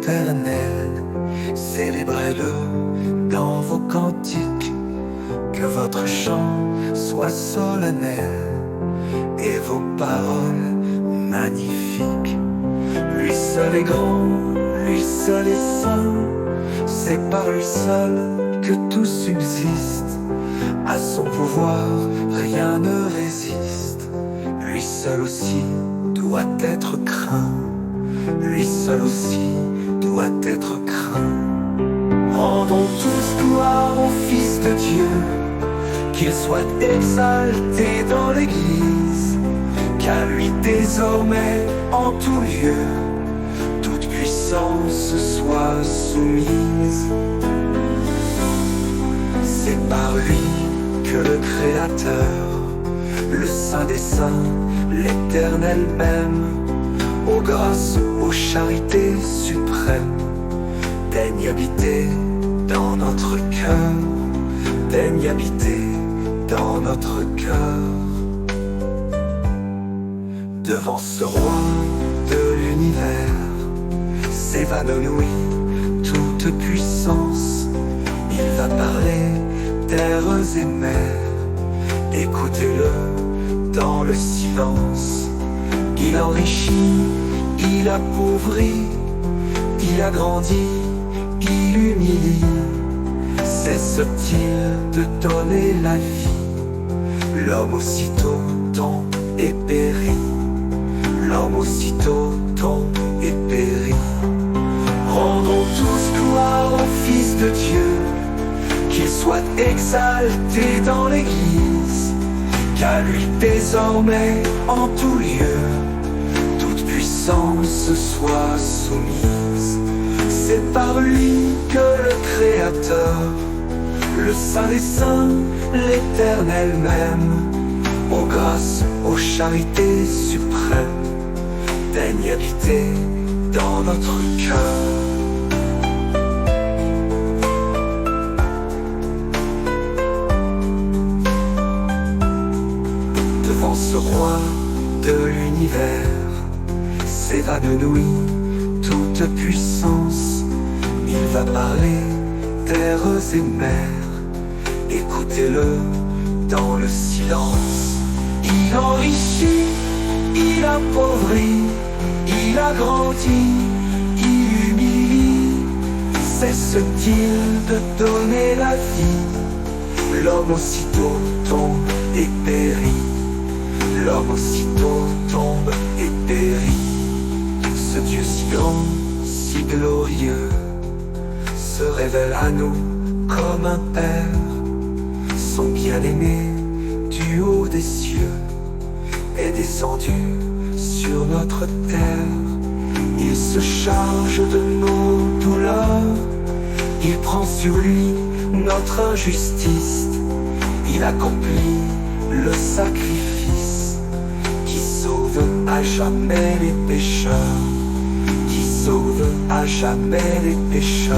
l'Éternel. Célébrez-le dans vos cantiques, que votre chant soit solennel et vos paroles magnifiques. Lui seul est grand, lui seul est saint, c'est par lui seul que tout subsiste. À son pouvoir, rien ne résiste. Lui seul aussi doit être craint. Lui seul aussi doit être craint. Rendons tous gloire au Fils de Dieu, qu'il soit exalté dans l'Église, qu'à lui désormais en tout lieu toute puissance soit soumise. C'est par lui que le Créateur, le Saint des Saints, l'Éternel même, aux grâces, aux charités suprêmes, daigne habiter dans notre cœur, daigne habiter dans notre cœur. Devant ce roi de l'univers s'évanouit toute puissance. Il va parler terres et mers, écoutez-le dans le silence. Il enrichit, il appauvrit, il agrandit, il humilie. Cesse-t-il de donner la vie? L'homme aussitôt tombe et périt. L'homme aussitôt tombe et périt. Rendons tous gloire au Fils de Dieu, qu'il soit exalté dans l'Église, qu'à lui désormais en tout lieu toute puissance soit soumise. C'est par lui que le Créateur, le Saint des Saints, l'Éternel même, aux grâces, aux charités suprêmes, daigne habiter dans notre cœur. Devant ce roi de l'univers s'évanouit toute puissance. Il va parler terres et mers, écoutez-le dans le silence. Il enrichit, il appauvrit, il agrandit, il humilie. Cesse-t-il de donner la vie? L'homme aussitôt tombe et périt. L'homme aussitôt tombe et périt. Ce Dieu si grand, si glorieux, se révèle à nous comme un Père. Son bien-aimé du haut des cieux est descendu sur notre terre. Il se charge de nos douleurs, il prend sur lui notre injustice. Il accomplit le sacrifice qui sauve à jamais les pécheurs, qui sauve à jamais les pécheurs.